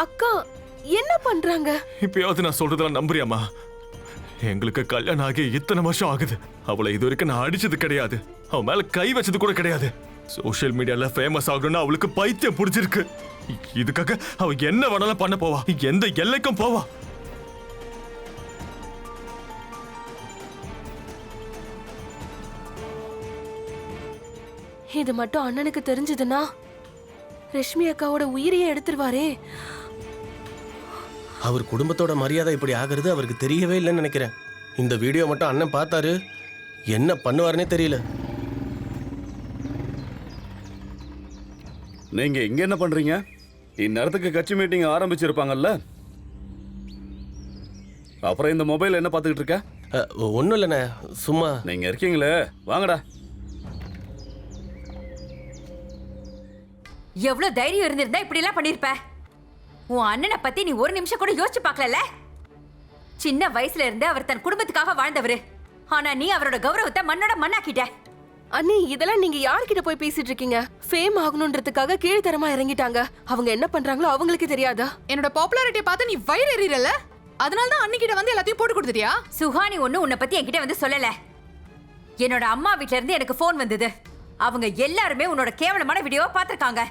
S7: அக்கா என்ன பண்றாங்க?
S1: இப்பயாவது நான் சொல்றதெல்லாம் நம்புறியாமா? எங்களுக்கு கல்யாணம் ஆகி இத்தனை வருஷம் ஆகுது. அவளை இது வரைக்கும் நான் அடிச்சது கிடையாது. அவன் மேல கை வச்சது கூட கிடையாது. சோஷியல் மீடியால ஃபேமஸ் ஆகணும்னு அவளுக்கு பைத்தியம் புடிச்சிருக்கு. இதுக்காக அவ என்ன வேணாலும் பண்ண போவா. எந்த எல்லைக்கும் போவா.
S7: இது மட்டும் அண்ணனுக்கு தெரிஞ்சதுன்னா ரஷ்மி அக்காவோட உயிரையே எடுத்துருவாரே.
S11: அவர் குடும்பத்தோட மரியாதை இப்படி ஆகிறது அவருக்கு தெரியவே இல்லைன்னு நினைக்கிறேன். இந்த வீடியோ மட்டும் அண்ணன் பார்த்தாரு, என்ன பண்ணுவாருன்னே தெரியல.
S5: நீங்க இங்க என்ன பண்றீங்க? இந்நேரத்துக்கு கட்சி மீட்டிங் ஆரம்பிச்சிருப்பாங்கல்ல. அப்புறம் இந்த மொபைல் என்ன பார்த்துக்கிட்டு இருக்க?
S11: ஒன்றும் இல்லைண்ணே, சும்மா.
S5: நீங்க இருக்கீங்களே, வாங்கடா.
S8: எவ்வளவு தைரியம் இருந்திருந்தா இப்படி எல்லாம் பண்ணிருப்ப? உன் அண்ணனை பத்தி நீ ஒரு நிமிஷம் கூட யோசிச்சு பார்க்கல. சின்ன வயசுல இருந்து அவர் தன் குடும்பத்துக்காக வாழ்ந்தவரு. ஆனா நீ அவரோட கௌரவத்தை மண்ணோட மண்ணாக்கிட்ட.
S7: அண்ணி, இதெல்லாம் நீங்க யார்கிட்ட போய் பேசிட்டு இருக்கீங்க? ஃபேம் ஆகணும்ன்றதுக்காக கீழ்த்தரமா இறங்கிட்டாங்க. அவங்க என்ன பண்றாங்களோ அவங்களுக்கு தெரியாதா?
S2: என்னோட பாப்புலாரிட்டியை பார்த்து நீ வயிறு எறியறல. அதனால தான் அன்னிக்கிட்ட வந்து எல்லாத்தையும் போட்டு கொடுத்துட்டியா?
S8: சுஹானி ஒண்ணு உன்னை பத்தி என்கிட்ட வந்து சொல்லல. என்னோட அம்மா வீட்ல இருந்து எனக்கு போன் வந்தது. அவங்க எல்லாருமே உன்னோட கேவலமான வீடியோவை பார்த்திருக்காங்க.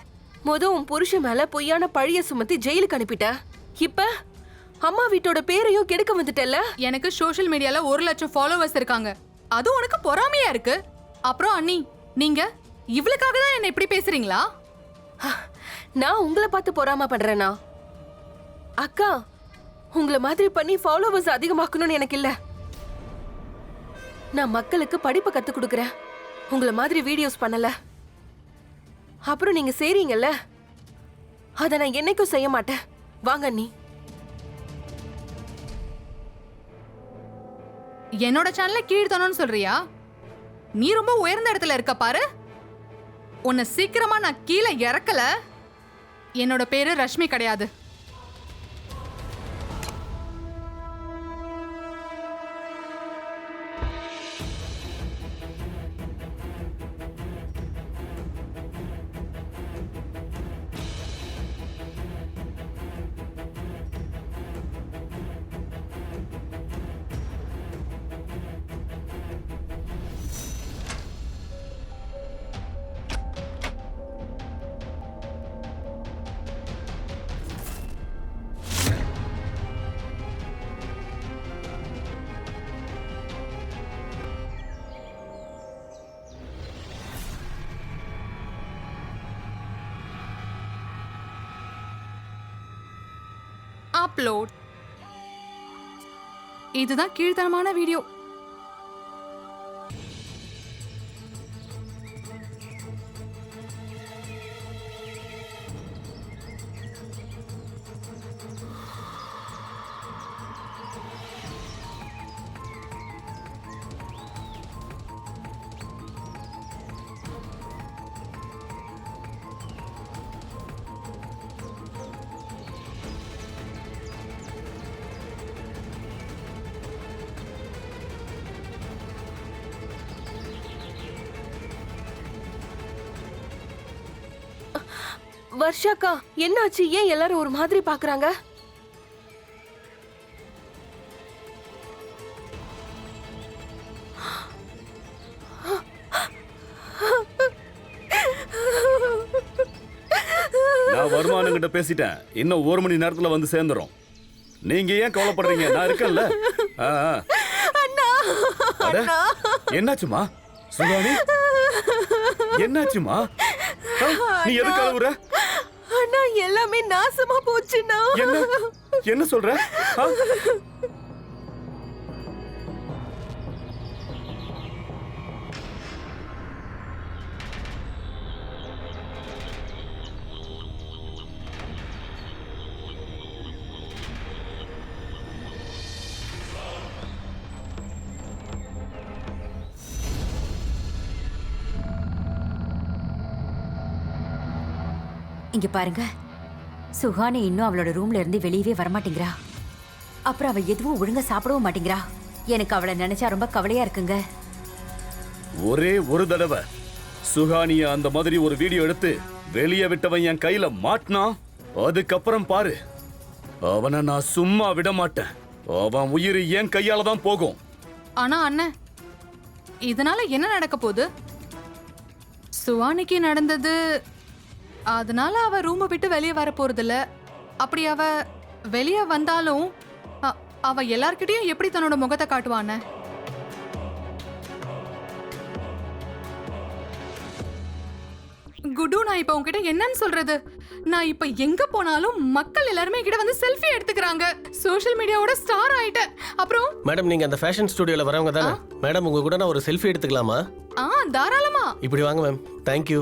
S7: உன் புருஷன் மேல பொய்யான பழிய சுமத்தி ஜெயிலுக்கு அனுப்பிட்ட. இப்ப அம்மா வீட்டோட பேரையும் கெடுக்க வந்துட்டல.
S2: எனக்கு சோஷியல் மீடியால 1 லட்சம் ஃபாலோவர்ஸ் இருக்காங்க. அது உனக்கு பொறாமையா இருக்கு. அப்புறம் அண்ணி, நீங்க இவளுக்காக தான் என்ன இப்படி பேசுறீங்களா?
S7: நான் உங்களை பார்த்து பொறாம பண்றேனா? அக்கா, உங்களை மாதிரி பண்ணி ஃபாலோவர்ஸ் அதிகமாக்கணும்னு எனக்கு இல்ல. நான் மக்களுக்கு படிப்பை கத்து கொடுக்கறேன். உங்களை மாதிரி வீடியோஸ் பண்ணல. அப்புறம் நீங்க செய்றீங்கல்ல, அத நான் என்னைக்கும் செய்ய மாட்டேன். வாங்க அண்ணி.
S2: என்னோட சேனல்ல கீழ்த்தணும்னு சொல்றியா? நீ ரொம்ப உயர்ந்த இடத்துல இருக்க பாரு. உன்னை சீக்கிரமா நான் கீழே இறக்கல. என்னோட பேரு ரஷ்மி கிடையாது. அப்லோட். இதுதான் கீழ்த்தரமான வீடியோ.
S7: வர்ஷாக்கா என்னாச்சு? ஏன் எல்லாரும் ஒரு மாதிரி பாக்குறாங்க?
S5: நான் வருமானங்கிட்ட பேசிட்டேன். இன்னும் 1 மணி நேரத்துல வந்து சேர்ந்துரும். நீங்க ஏன் கவலைப்படுறீங்க? நான் இருக்கேன்ல. அட, என்னாச்சுமா சுகானி? என்னாச்சுமா? நீ எதுக்கு அழுவுற?
S7: அண்ணா எல்லாமே நாசமா போச்சுண்ணா.
S5: என்ன சொல்ற?
S8: இங்க பாருங்க, சுஹானி இன்னும் அவளோட ரூம்ல இருந்து வெளியவே வரமாட்டேங்கிறா. அப்புறம் அவ எதுவும் ஒழுங்கா சாப்பிடவும் மாட்டேங்கிறா. எனக்கு அவளை நினைச்சா ரொம்ப கவலையா இருக்குங்க.
S5: ஒரே ஒரு தடவை சுஹானிய அந்த மாதிரி ஒரு வீடியோ எடுத்து வெளியே விட்டவன் என் கையில மாட்டினா, அதுக்கப்புறம் பாரு, அவனை நான் சும்மா விட மாட்டேன். அவன் உயிர் என் கையால தான் போகும்.
S2: ஆனா அண்ணன், இதனால என்ன நடக்க போகுது? சுவானிக்கு நடந்தது, அதனால அவ ரூமை விட்டு வெளியே வர போறது இல்ல. அப்படி அவ வெளியே வந்தாலும் அவ எல்லார்கிட்டயும் எப்படி தன்னோட முகத்தை காட்டுவான? குடு, நான் இப்ப உன்கிட்ட என்னன்னு சொல்றது? நான் இப்ப எங்க போனாலும் மக்கள் எல்லாருமே கிட்ட வந்து செல்ஃபி எடுத்துக்கிறாங்க. சோஷியல் மீடியாவோட ஸ்டார் ஆயிட்டேன். அப்புறம்
S11: மேடம், நீங்க அந்த ஃபேஷன் ஸ்டுடியோல வரவங்க தானே? மேடம், உங்க கூட நான் ஒரு செல்ஃபி எடுத்துக்கலாமா?
S2: தாராளமா.
S11: இப்படி வாங்க மேம். தேங்க்யூ.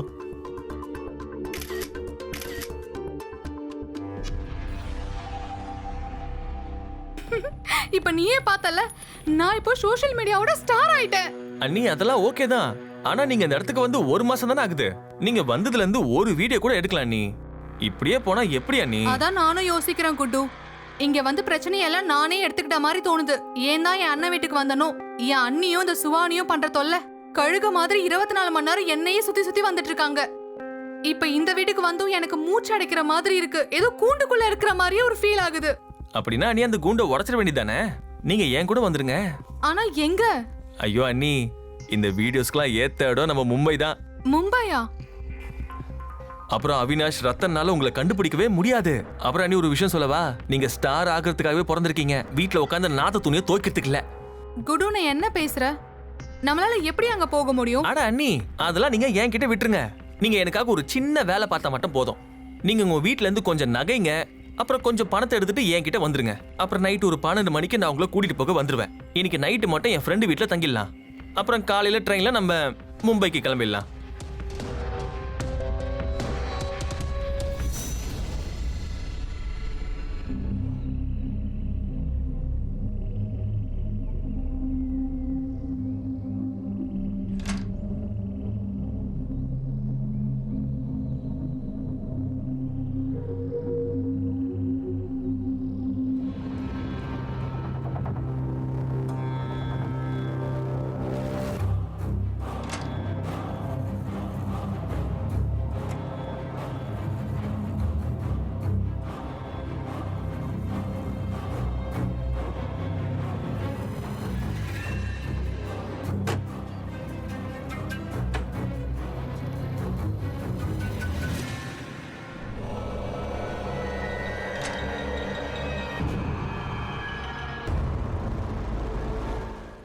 S2: இப்ப நீயே பார்த்தல, நான் இப்போ சோஷியல் மீடியாவோட ஸ்டார் ஆயிட்டேன்.
S1: அண்ணி, அதெல்லாம் ஓகே தான். ஆனா நீங்க இந்த இடத்துக்கு வந்து 1 மாசம் தானே ஆகுது. நீங்க வந்ததுல இருந்து ஒரு வீடியோ கூட எடுக்கலாம் அண்ணி. இப்படியே போனா எப்படி அண்ணி?
S2: அதான் நானும் யோசிக்கிறேன் குட்டு. இங்க வந்து பிரச்சனையெல்லாம் நானே எடுத்துக்கிட்ட மாதிரி தோணுது. ஏன் தான் என் அண்ணன் வீட்டுக்கு வந்தனோ, என் அண்ணியும் இந்த சுவானியும் பண்ற தொல்லை கழுக மாதிரி 24 மணி நேரம் என்னையே சுத்தி சுத்தி வந்துட்டு இருக்காங்க. இப்ப இந்த வீட்டுக்கு வந்தும் எனக்கு மூச்சு அடைக்கிற மாதிரி இருக்கு. ஏதோ கூண்டுக்குள்ள இருக்கிற மாதிரியே ஒரு ஃபீல் ஆகுது.
S1: அப்படின்னா அண்ணி அந்த கூண்டை உடைச்சிட வேண்டியதானே? நீங்க ஏன் கூட வந்துருங்க.
S2: ஆனா எங்க?
S1: ஐயோ அண்ணி, இந்த வீடியோஸ்க்குலாம் ஏத்த இடம் நம்ம மும்பை தான்.
S2: மும்பையா?
S1: அப்புறம் அவினாஷ் ரத்தன்னால உங்களை கண்டுபிடிக்கவே முடியாது. அப்புறம் அண்ணி ஒரு விஷயம் சொல்லவா? நீங்க ஸ்டார் ஆகிறதுக்காகவே பிறந்திருக்கீங்க. வீட்டுல உட்காந்து நாத்த துணியை துவைக்கிறதுக்கு இல்ல.
S2: குடு, நீ என்ன பேசுற? நம்மளால எப்படி அங்க போக முடியும்?
S1: அட அண்ணி, அதெல்லாம் நீங்க என் கிட்ட விட்டுருங்க. நீங்க எனக்காக ஒரு சின்ன வேலை பார்த்தா மட்டும் போதும். நீங்க உங்க வீட்ல இருந்து கொஞ்சம் நகைங்க, அப்புறம் கொஞ்சம் பணத்தை எடுத்துட்டு என்கிட்ட வந்துருங்க. அப்புறம் நைட் ஒரு 12 மணிக்கு நான் உங்களை கூட்டிட்டு போக வந்துருவேன். இன்னைக்கு நைட்டு மட்டும் என் ஃப்ரெண்டு வீட்டுல தங்கிடலாம். அப்புறம் காலையில ட்ரெயின்ல நம்ம மும்பைக்கு கிளம்பிடலாம்.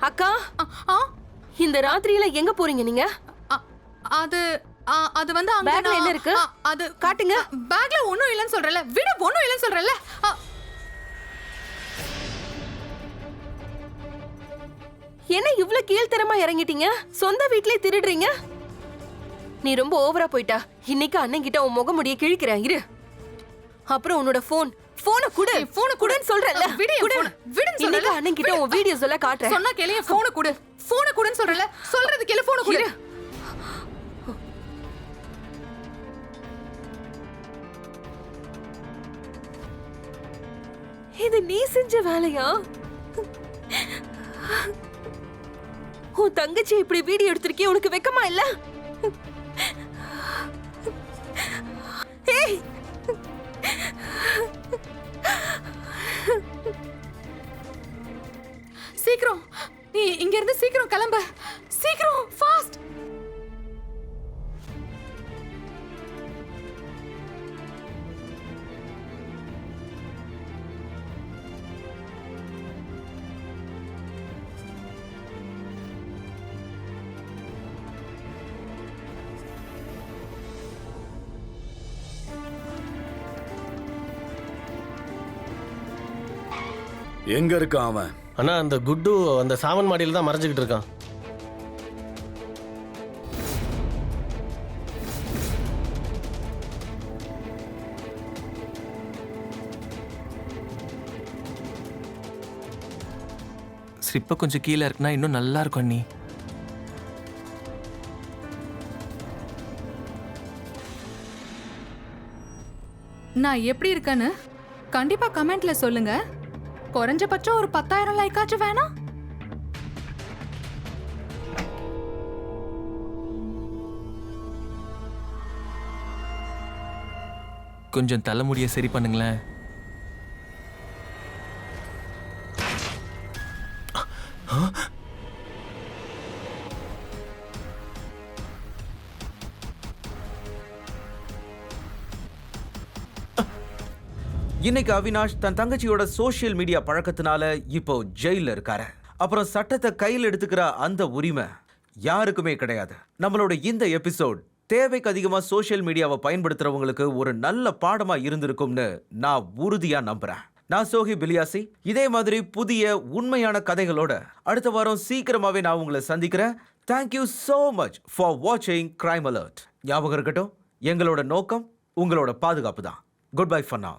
S7: அக்கா, இந்த ராத்திரியில எங்க போறீங்க நீங்க?
S2: அது அது வந்து அங்க
S7: பேக்ல என்ன இருக்கு?
S2: அது
S7: காட்டுங்க.
S2: பேக்ல ஒண்ணும் இல்லன்னு சொல்றல. விடு, ஒண்ணும் இல்லன்னு சொல்றல.
S7: என்ன இவ்ளோ கீழ்த்தரமா இறங்கிட்டீங்க? சொந்த வீட்லயே திருடுறீங்க. நீ ரொம்ப ஓவரா போயிட்டா. இன்னைக்கு அண்ணன் கிட்ட உன் முகமுடிய கிழிக்கிறேன் இரு. அப்புறம் உன்னோட போனை குடு. போனை குடுன்னு சொல்றல.
S2: விடு என் phone. விடுன்னு
S7: இன்னைக்கு
S2: சொல்றல.
S7: அண்ணன் கிட்ட உன் வீடியோஸ் எல்லாம் காட்டுறேன்.
S2: சொன்னா கேளு, என் போனை குடு. போனை குடுன்னு சொல்றல. சொல்றது கேளு, போனை குடு.
S7: இது நீ செஞ்ச வேலையா? உன் தங்கச்சி இப்படி வீடியோ எடுத்திருக்கே, உனக்கு வெக்கமா இல்ல? ஏய்,
S2: சீக்கிரம் நீ இங்க இருந்து சீக்கிரம் கிளம்ப. சீக்கிரம், ஃபாஸ்ட்.
S5: எங்க இருக்கான் அவன்?
S11: அண்ணா அந்த குட்டு அந்த சாமன் மாடியில் தான் மறைஞ்சிக்கிட்டு இருக்கான்.
S9: ஸ்லிப்பை கொஞ்சம் கீழே இருக்குன்னா இன்னும் நல்லா இருக்கும் அண்ணி.
S2: நான் எப்படி இருக்கேன்னு கண்டிப்பா கமெண்ட்ல சொல்லுங்க. குறைஞ்சபட்சம் ஒரு 10,000 லைக்காச்சும் வேணாம்?
S9: கொஞ்சம் தலைமுடியை சரி பண்ணுங்களேன்.
S3: இன்னைக்கு அவினாஷ் தன் தங்கச்சியோட சோஷியல் மீடியா பழக்கத்தினால இப்போ ஜெயில இருக்காரு. அப்புறம் சட்டத்தை கையில் எடுத்துக்கிற அந்த உரிமை யாருக்குமே கிடையாது. நம்மளோட இந்த எபிசோட் தேவைக்கு அதிகமா சோஷியல் மீடியாவை பயன்படுத்துறவங்களுக்கு ஒரு நல்ல பாடமா இருந்திருக்கும்னு நான் உறுதியா நம்புறேன். நான் சோஹி பிலியாசி. இதே மாதிரி புதிய உண்மையான கதைகளோட அடுத்த வாரம் சீக்கிரமாவே நான் உங்களை சந்திக்கிறேன். Thank you so much for watching Crime Alert. ஞாபகம் இருக்கட்டும், எங்களோட நோக்கம் உங்களோட பாதுகாப்பு தான். Good bye for now.